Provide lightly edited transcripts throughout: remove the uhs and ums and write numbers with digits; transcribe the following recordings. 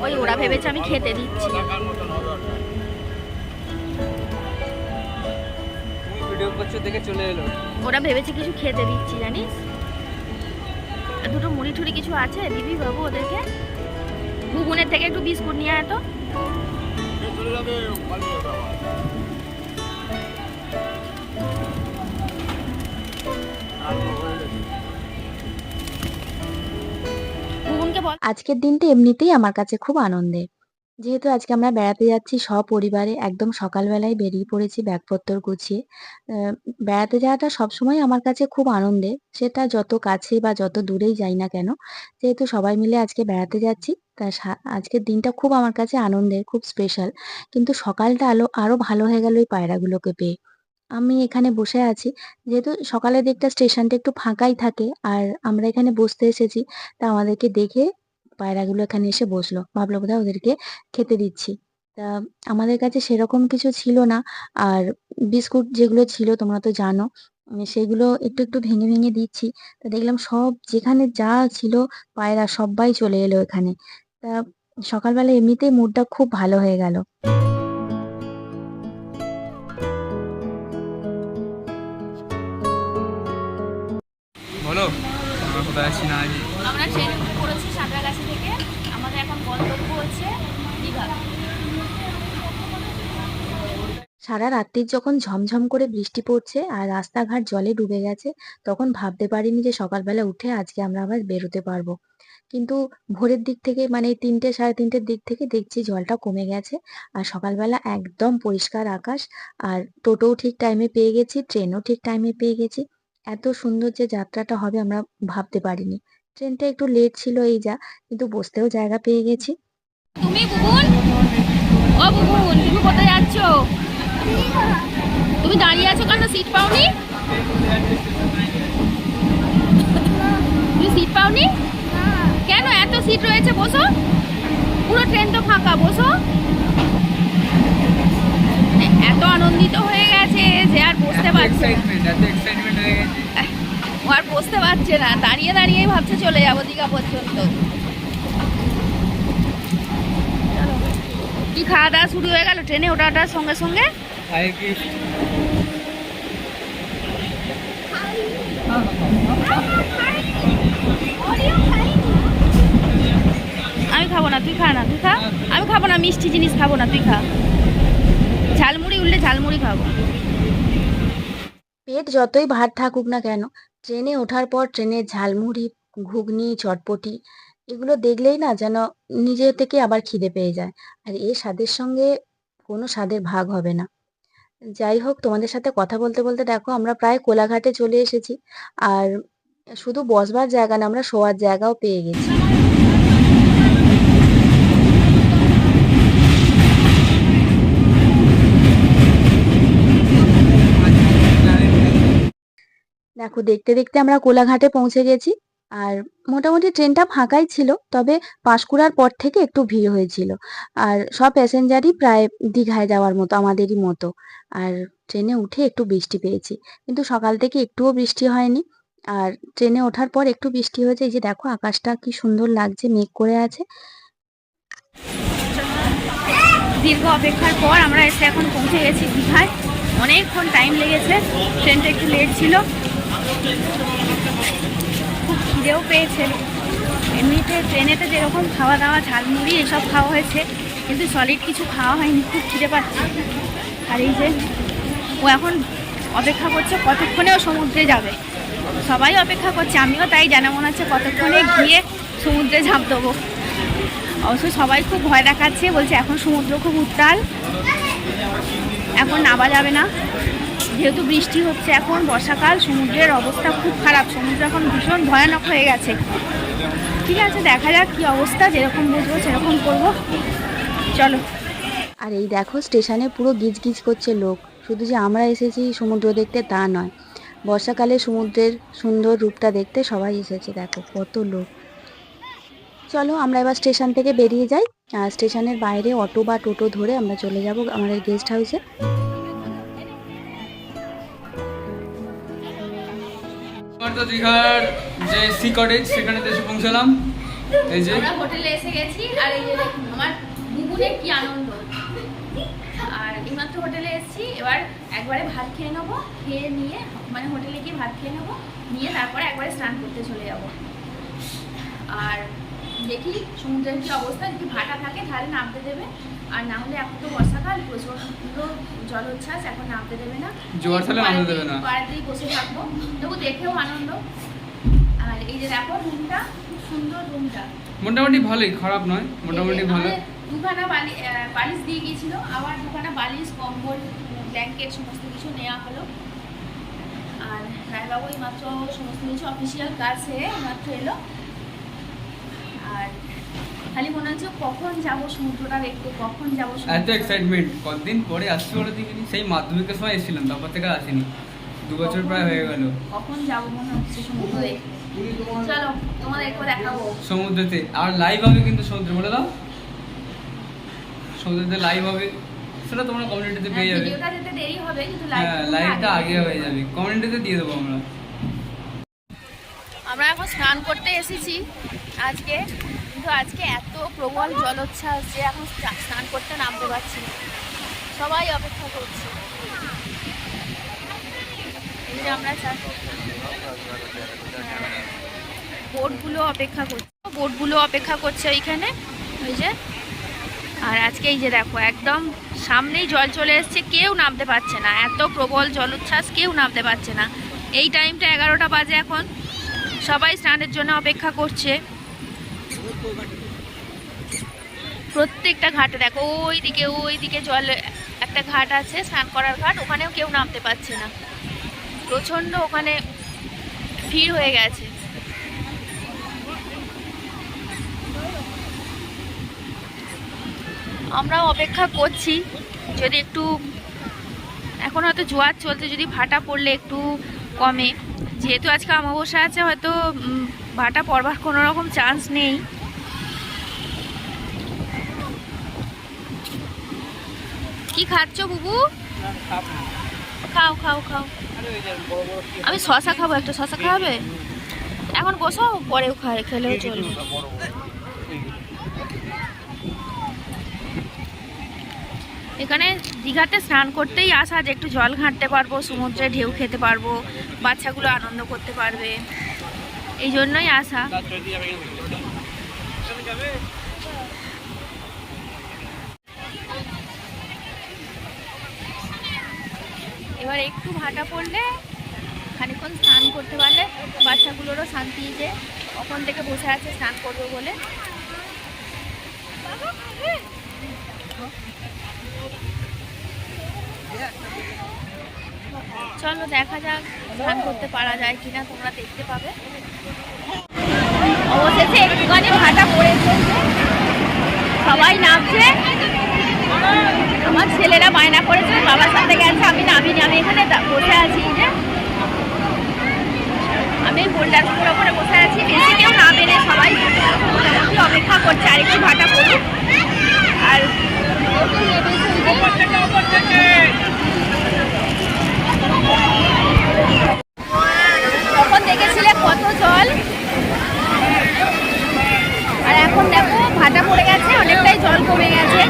ওই ওরা ভেবেছে আমি খেতে দিচ্ছি। ভিডিও করছো দেখে চলে এলো। ওরা ভেবেছে কিছু খেতে দিচ্ছি জানিস। দুটো মুড়ি ঠুড়ি কিছু আছে দিবি বাবু ওদেরকে। ঘুগুনের থেকে একটু বিস্কুট নিয়ে আয় তো। ঘুগুনকে বল। আজকের দিনটা এমনিতেই আমার কাছে খুব আনন্দের। যেহেতু আজকে আমরা বেড়াতে যাচ্ছি সপরিবারে, একদম সকালবেলায় বেরিয়ে পড়েছি ব্যাগপত্তর গুছিয়ে। আ বেড়াতে যাওয়াটা সবসময় আমার কাছে খুব আনন্দের। সেটা যত কাছে বা যত দূরেই যাই না কেন। যেহেতু সবাই মিলে আজকে বেড়াতে যাচ্ছি, তা আজকের দিনটা খুব আমার কাছে আনন্দের, খুব স্পেশাল। কিন্তু সকালটা আরো ভালো হয়ে গেল এই পায়রাগুলোকে পেয়ে। আমি এখানে বসে আছি। যেহেতু সকালের দিকটা স্টেশনটা একটু ফাঁকাই থাকে। আর আমরা এখানে বসতে এসেছি। তা আমাদেরকে দেখে পায়রাগুলো এখানে এসে বসলো। ভাবলো বোধহয় ওদেরকে খেতে দিচ্ছি। তা আমাদের কাছে সেরকম কিছু ছিল না। আর বিস্কুট যেগুলো ছিল তোমরা তো জানো। সেগুলো একটু ভেঙে, ভেঙে দিচ্ছি। তা দেখলাম সব যেখানে যা ছিল পায়রা সব্বাই চলে এলো এখানে। তা সকালবেলা এমনিতেই মুডটা খুব ভালো হয়ে গেল। বলো আমরা কোথায় আছি না আছি। আমরা ট্রেনে উঠে পড়েছি সাঁতরাগাছি থেকে। আমাদের এখন গন্তব্য হচ্ছে দীঘা। সারা রাত্রির যখন ঝমঝম করে বৃষ্টি পড়ছে আর রাস্তাঘাট জলে ডুবে গেছে, তখন ভাবতে পারিনি যে সকালবেলা উঠে আজকে আমরা আবার বেরোতে পারবো। কিন্তু ভোরের দিক থেকে মানে ৩টে ৩:৩০ দিক থেকে দেখছি জলটা কমে গেছে। আর সকালবেলা একদম পরিষ্কার আকাশ। আর টোটোও ঠিক টাইমে পেয়ে গেছি, ট্রেনও ঠিক টাইমে পেয়ে গেছি। এত সুন্দর যে যাত্রাটা হবে আমরা ভাবতে পারিনি। ট্রেনটা একটু লেট ছিল এই যা, কিন্তু বসতেও জায়গা পেয়ে গেছি। তুমি বুবুন, ও বুবুন তুমি কোথায় যাচ্ছ? তুমি দাঁড়িয়ে আছো কেন? সিট পাওনি? তুমি সিট পাওনি কেন? এত সিট রয়েছে, বসো। পুরো ট্রেন তো ফাঁকা, বসো। এত আনন্দিত হয়ে গেছে যে আর বসতে পারছে না। এত এক্সাইটমেন্ট হয়ে গেছে। ও আর বসতে পারছে না, দাঁড়িয়ে দাঁড়িয়েই ভাবছে চলে যাবো দীঘা পর্যন্ত। কি খাওয়া দাওয়া শুরু হয়ে গেল ট্রেনে ওঠার সঙ্গে সঙ্গে? Fire gift. আমি খাবো না, তুই খা না, তুই খা। আমি খাবো না, মিষ্টি জিনিস খাবো না, তুই খা। ঝালমুড়ি উঠলে ঝালমুড়ি খাবো। পেট যতই ভার থাকুক না কেন, ট্রেনে ওঠার পর ট্রেনের ঝালমুড়ি, ঘুগনি, চটপটি এগুলো দেখলেই না যেন নিজে থেকে আবার খিদে পেয়ে যায়। আর এই স্বাদের সঙ্গে কোনো স্বাদের ভাগ হবে না। যাই হোক, তোমাদের সাথে কথা বলতে বলতে দেখো আমরা প্রায় কোলাঘাটে চলে এসেছি। আর শুধু বসবার জায়গা না, আমরা শোয়ার জায়গাও পেয়ে গেছি। দেখো দেখতে দেখতে আমরা কোলাঘাটে পৌঁছে গেছি। আর মোটামুটি ট্রেনটা ফাঁকাই ছিল, তবে পাঁশকুড়ার পর থেকে একটু ভিড় হয়েছিল। আর সব প্যাসেঞ্জারই প্রায় দীঘায় যাওয়ার মতো, আমাদেরই মতো। আর ট্রেনে উঠে একটু বৃষ্টি পেয়েছি, কিন্তু সকাল থেকে একটুও বৃষ্টি হয়নি। আর ট্রেনে ওঠার পর একটু বৃষ্টি হয়েছে। এই যে দেখো আকাশটা কি সুন্দর লাগছে, মেঘ করে আছে। দীর্ঘ অপেক্ষার পর আমরা এসে এখন পৌঁছে গেছি দীঘায়। অনেকক্ষণ টাইম লেগেছে, ট্রেনটা একটু লেট ছিল। খুব খিদেও পেয়েছে। এমনিতে ট্রেনেতে যেরকম খাওয়া দাওয়া ঝালমুড়ি এসব খাওয়া হয়েছে, কিন্তু সলিড কিছু খাওয়া হয়নি, খুব খিদে পাচ্ছে। আর এই যে ও এখন অপেক্ষা করছে কতক্ষণে ও সমুদ্রে যাবে। সবাই অপেক্ষা করছে, আমিও তাই, জানা মনে হচ্ছে কতক্ষণে গিয়ে সমুদ্রে ঝাঁপ দেবো। অবশ্য সবাই খুব ভয় দেখাচ্ছে, বলছে এখন সমুদ্র খুব উত্তাল, এখন নামা যাবে না। যেহেতু বৃষ্টি হচ্ছে, এখন বর্ষাকাল, সমুদ্রের অবস্থা খুব খারাপ, সমুদ্র এখন ভীষণ ভয়ানক হয়ে গেছে। ঠিক আছে, দেখা যাক কি অবস্থা, যেরকম বুঝবো সেরকম করবো। চলো। আর এই দেখো স্টেশনে পুরো গিজগিজ করছে লোক। শুধু যে আমরা এসেছি সমুদ্র দেখতে তা নয়, বর্ষাকালে সমুদ্রের সুন্দর রূপটা দেখতে সবাই এসেছে। দেখো কত লোক। চলো আমরা এবার স্টেশন থেকে বেরিয়ে যাই। আর স্টেশনের বাইরে অটো বা টোটো ধরে আমরা চলে যাব আমাদের গেস্ট হাউসে। আমার তো দীঘার যে সি কটেজ সেখানে এসে পৌঁছালাম। এই যে আমরা হোটেলে এসে গেছি আর এই যে দেখুন আমার বুবুনের কি আনন্দ। আর এইমাত্র হোটেলে এসেছি, এবার একবারে ভাত খেয়ে নেবো, খেয়ে নিয়ে মানে হোটেলে গিয়ে ভাত খেয়ে নেবো, নিয়ে তারপরে একবারে স্নান করতে চলে যাব। আর দেখি সমুদ্রের কি অবস্থা, যদি ভাটা থাকে তাহলে নামতে দেবে, আর না হলে এখন তো বর্ষাকাল প্রচন্ড জলোচ্ছ্বাস, এখন নামতে দেবে না, জোয়ার থাকলে নামতে দেবে না, বাড়িতেই বসে থাকবো, তবু দেখেও আনন্দ। আর এই যে দেখো রুমটা, খুব সুন্দর রুমটা, মোটামুটি ভালোই, খারাপ নয়, মোটামুটি ভালো। দুখানা বালিশ দিয়ে গিয়েছিল, আবার দুখানা বালিশ, কম্বল, ব্ল্যাঙ্কেট সমস্ত কিছু নেওয়া হলো। আর রায়বাবু মাত্র সমস্ত কিছু অফিসিয়াল কাজ সেরে মাত্র এলো। আর খালি মনে হচ্ছে কখন যাবো সমুদ্রটা দেখতে, কখন যাবো। এত এক্সাইটমেন্ট, কতদিন পরে আসছি বলে দেখিনি, সেই মাধ্যমিকের সময় এসেছিলাম, তারপর থেকে আসিনি, 2 বছর প্রায় হয়ে গেল। কখন যাবো মনে হচ্ছে সমুদ্র দেখতে। চলো তোমাদেরকে দেখাবো সমুদ্রেতে, আর লাইভ হবে কিন্তু সমুদ্রে, বলে দাও সমুদ্রেতে লাইভ হবে, সেটা তোমরা কমিউনিটিতে পেয়ে যাবে। ভিডিওটা যেতে দেরি হবে কিন্তু হ্যাঁ, লাইভটা আগে হয়ে যাবে, কমিউনিটিতে দিয়ে দেবো আমরা। আমরা এখন স্নান করতে এসেছি আজকে, কিন্তু আজকে এত প্রবল জলোচ্ছ্বাস যে এখন স্নান করতে নামতে পারছি না, সবাই অপেক্ষা করছে। এই যে আমরা বোটগুলো অপেক্ষা করছে ওইখানে, ওই যে। আর আজকে এই যে দেখো একদম সামনেই জল চলে এসছে, কেউ নামতে পারছে না, এত প্রবল জলোচ্ছ্বাস, কেউ নামতে পারছে না। এই টাইমটা 11টা বাজে এখন, সবাই স্নানের জন্য অপেক্ষা করছে। প্রত্যেকটা ঘাটে দেখো, ওইদিকে জল একটা ঘাট আছে, স্নান করার ঘাট, ওখানেও কেউ নামতে পারছে না, প্রচন্ড ওখানে ভিড় হয়ে গেছে। আমরাও অপেক্ষা করছি, যদি একটু এখন হয়তো জোয়ার চলতে, যদি ভাটা পড়লে একটু কমে, যেহেতু আজকে অমাবস্যা আছে, হয়তো ভাটা পড়বার কোনো রকম চান্স নেই। কি খাচ্ছ বুবু? খাও খাও খাও, আমি শশা খাবো, একটা শশা খাওয়াবে? এখন বসো, পরেও খেলেও চলবে। এখানে দীঘাতে স্নান করতেই আসা, যে একটু জল ঘাঁটতে পারবো, সমুদ্রে ঢেউ খেতে পারবো, বাচ্চাগুলো আনন্দ করতে পারবে, এই জন্যই আসা। এবার একটু ভাটা পড়লে, খানিকক্ষণ স্নান করতে পারলে বাচ্চাগুলোরও শান্তি, যে কখন থেকে বসে আছে স্নান করবো বলে। চলো দেখা যাক স্নান করতে পারা যায় কিনা, তোমরা দেখতে পাবে। অবশেষে একটুখানি ভাটা পড়েছে, সবাই নামছে। আমার ছেলেরা বায়না করেছে, বাবার সাথে গেছে, আমি নামিনি, আমি এখানে বসে আছি, যে আমি বোল্ডার উপরে বসে আছি, বেশি কেউ নামে না, সবাই মোটামুটি অপেক্ষা করছে আর একটু ভাটা পড়ুক। আর তখন দেখেছিলে কত জল, আর এখন দেখো ভাটা পড়ে গেছে, অনেকটাই জল কমে গেছে।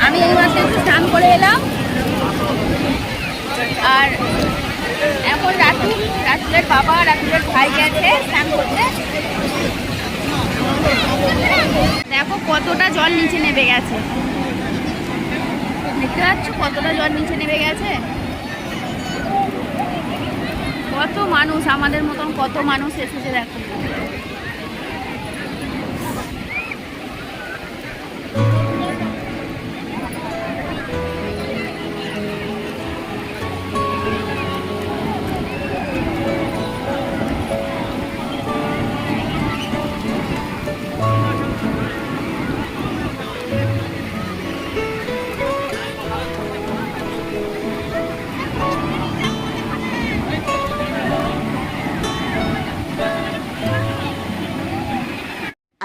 আমি এই মাসে একটু স্নান করে এলাম। আর এখন রাতুলের বাবা, রাতুলের ভাই গেছে স্নান করতে। দেখো কতটা জল নিচে নেমে গেছে, দেখতে পাচ্ছ কতটা জল নিচে নেমে গেছে। কত মানুষ, আমাদের মতন কত মানুষ এসেছে দেখো।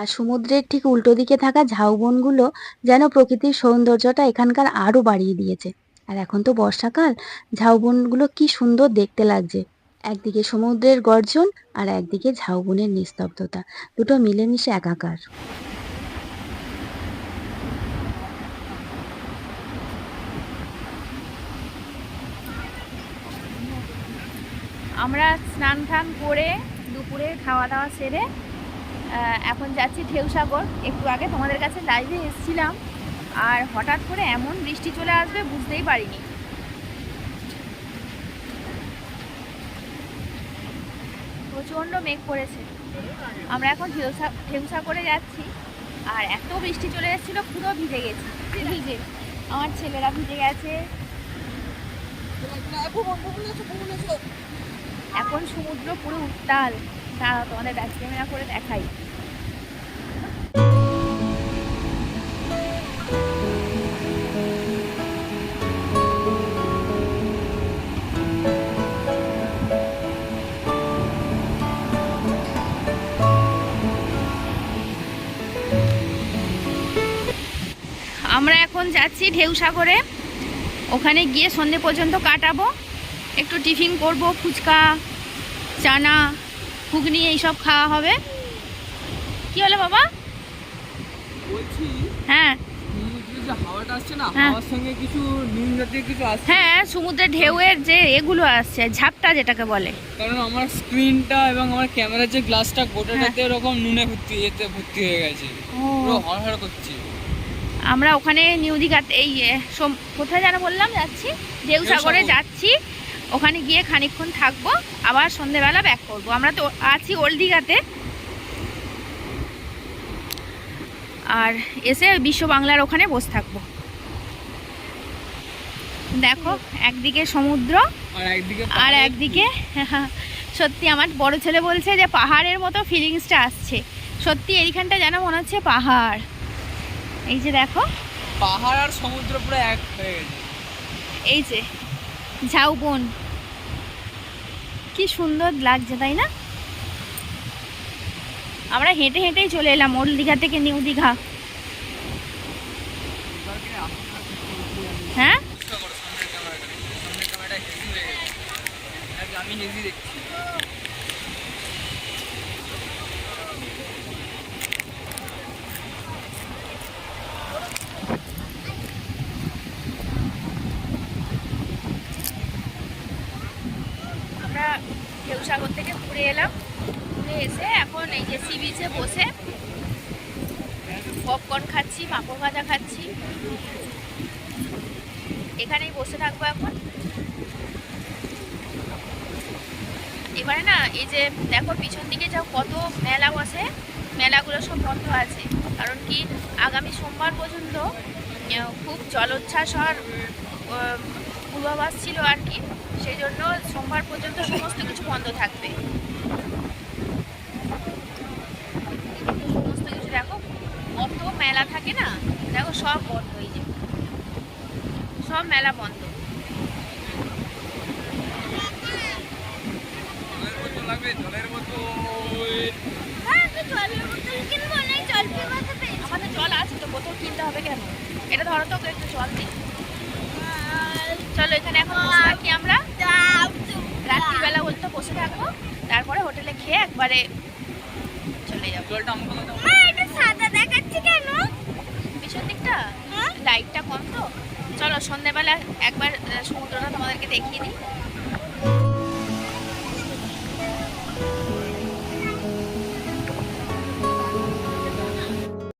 আর সমুদ্রের ঠিক উল্টো দিকে থাকা ঝাউবনগুলো যেন প্রকৃতির সৌন্দর্যটা এখানকার আরো বাড়িয়ে দিয়েছে। আর এখন তো বর্ষাকাল, ঝাউবনগুলো কি সুন্দর দেখতে লাগছে, একদিকে সমুদ্রের গর্জন আর একদিকে ঝাউবনের নিস্তব্ধতা, দুটো মিলেমিশে একাকার। আমরা স্নান টান করে দুপুরে খাওয়া দাওয়া সেরে এখন যাচ্ছি ঢেউসাগর। একটু আগে তোমাদের কাছে লাইভে এসেছিলাম, আর হঠাৎ করে এমন বৃষ্টি চলে আসবে বুঝতেই পারিনি। প্রচণ্ড মেঘ পড়েছে। আমরা এখন ঢেউসাগরে যাচ্ছি, আর এত বৃষ্টি চলে এসেছিলো পুরো ভিজে গেছি। ভিজে আমার ছেলেরা ভিজে গেছে। এখন সমুদ্র পুরো উত্তাল। দাঁড়াও তোমাদের ব্যাক ক্যামেরা করে দেখাই। আমরা এখন যাচ্ছি ঢেউসাগরে। ওখানে গিয়ে সন্ধে পর্যন্ত কাটাবো। একটু টিফিন করব, ফুচকা, চানা, ঘুগনি এইসব খাওয়া হবে। কি হলো বাবা? বলছি হ্যাঁ সমুদ্রে যে হাওয়াটা আসছে না, হ্যাঁ। হাওয়ার সঙ্গে কিছু নুন জাতীয় কিছু আসছে। হ্যাঁ, সমুদ্রের ঢেউয়ের যে এগুলো আসছে, ঝাপটা যেটাকে বলে। কারণ আমার স্ক্রিনটা এবং আমার ক্যামেরার যে গ্লাসটা গোটাটাতে ওরকম নুনে ভর্তি হয়ে গেছে, পুরো হড়হড় করছে। আমরা ওখানে নিউ দীঘাতে কোথায় যেন বললাম যাচ্ছি, ঢেউসাগরে যাচ্ছি। ওখানে গিয়ে খানিকক্ষণ থাকবো, আবার সন্ধেবেলা ব্যাক করবো। আমরা তো আছি ওল্ড দীঘাতে, আর এসে বিশ্ব বাংলার ওখানে বসে থাকবো। দেখো একদিকে সমুদ্র আর একদিকে সত্যি আমার বড় ছেলে বলছে যে পাহাড়ের মতো ফিলিংসটা আসছে। সত্যি এইখানটা যেন মনে হচ্ছে পাহাড়। এই যে দেখো পাহাড় আর সমুদ্র পুরো এক হয়ে গেছে। এই যে ঝাউবন, কি সুন্দর লাগছে তাই না? আমরা হেঁটে হেঁটেই চলে এলাম ওল্ড দীঘা থেকে নিউ দীঘা। হ্যাঁ আমি হেভি দেখছি। আমরা ঢেউসাগর থেকে ঘুরে এলাম। ঘুরে এসে এখন এই যে সি বিচে বসে পপকর্ন খাচ্ছি, পাঁপড় ভাজা খাচ্ছি। এখানেই বসে থাকবো এখন। এবারে না এই যে দেখো পিছন দিকে যাও কত মেলা বসে, মেলাগুলো সব বন্ধ আছে। কারণ কি আগামী সোমবার পর্যন্ত খুব জলোচ্ছ্বাস হওয়ার পূর্বাভাস ছিল আর কি, সেই জন্য সোমবার পর্যন্ত সমস্ত কিছু বন্ধ থাকবে। সমস্ত কিছু দেখো কত মেলা থাকে না, দেখো সব বন্ধ, এই যে সব মেলা বন্ধ। আমাদের জল আছে তো, বোতল কিনতে হবে কেন? এটা ধরো তো, একটু জল দিই। চলো এখানে এখন বসে থাকি আমরা, রাত্রিবেলা বলতে বসে থাকবো, তারপরে হোটেলে খেয়ে একবারে চলে যাবো। জলটা আমাকে দাও। সাদা দেখাচ্ছে কেন পিছন দিকটা? লাইটটা কম তো। চলো সন্ধ্যেবেলা একবার সমুদ্রটা তোমাদেরকে দেখিয়ে দিই।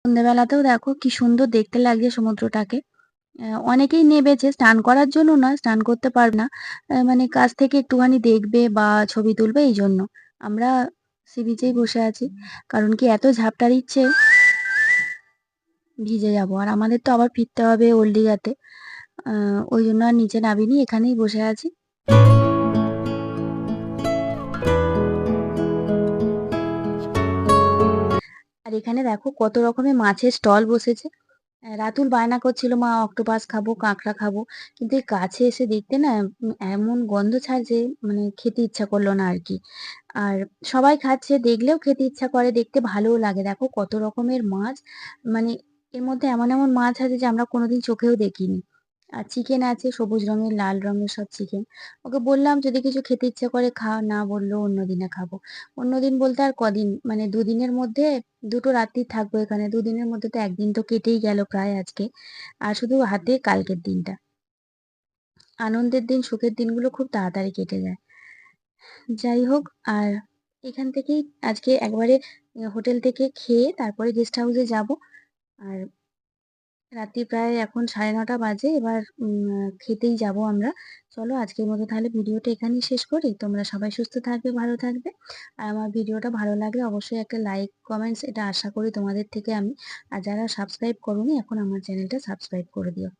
সন্ধ্যেবেলাতেও দেখো কি সুন্দর দেখতে লাগছে সমুদ্রটাকে। অনেকেই নেমেছে স্নান করার জন্য, নয় স্নান করতে পারবে না, মানে কাছ থেকে একটুখানি দেখবে বা ছবি তুলবে, এই জন্য আমরা সি বিচেই বসে আছি। কারণ কি এত ঝাপটা দিচ্ছে, ভিজে যাব, আর আমাদের তো আবার ফিরতে হবে ওল্ড দীঘাতে। ওই জন্য আর নিচে নামিনি, এখানেই বসে আছি। আর এখানে দেখো কত রকমের মাছের স্টল বসেছে। রাতুল বায়না করছিল, মা অক্টোপাস খাবো, কাঁকড়া খাবো, কিন্তু এই কাছে এসে দেখতে না এমন গন্ধ ছাড়ছে, মানে খেতে ইচ্ছা করলো না আর কি। আর সবাই খাচ্ছে দেখলেও খেতে ইচ্ছা করে, দেখতে ভালোও লাগে। দেখো কত রকমের মাছ, মানে এর মধ্যে এমন এমন মাছ আছে যে আমরা কোনোদিন চোখেও দেখিনি। আর চিকেন আছে সবুজ রঙের, লাল রঙের সব চিকেন। ওকে বললাম যদি কিছু খেতে ইচ্ছে করে খা, না বললো অন্যদিনে খাবো। অন্যদিন বলতে আর কদিন, মানে ২ দিনের মধ্যে ২ টো রাত্রি থাকবো এখানে। ২ দিনের মধ্যে তো ১ দিন তো কেটেই গেল প্রায় আজকে। আর শুধু হাতে কালকের দিনটা। আনন্দের দিন, সুখের দিনগুলো খুব তাড়াতাড়ি কেটে যায়। যাই হোক, আর এখান থেকেই আজকে একবারে হোটেল থেকে খেয়ে তারপরে গেস্ট হাউসে যাবো। আর রাত্রি প্রায় এখন ৯:৩০ বাজে। এবার খেতেই যাবো আমরা। চলো আজকের মতো তাহলে ভিডিওটা এখানেই শেষ করি। তোমরা সবাই সুস্থ থাকবে, ভালো থাকবে। আর আমার ভিডিওটা ভালো লাগলে অবশ্যই একটা লাইক, কমেন্টস এটা আশা করি তোমাদের থেকে আমি। আর যারা সাবস্ক্রাইব করোনি এখন আমার চ্যানেলটা সাবস্ক্রাইব করে দিও।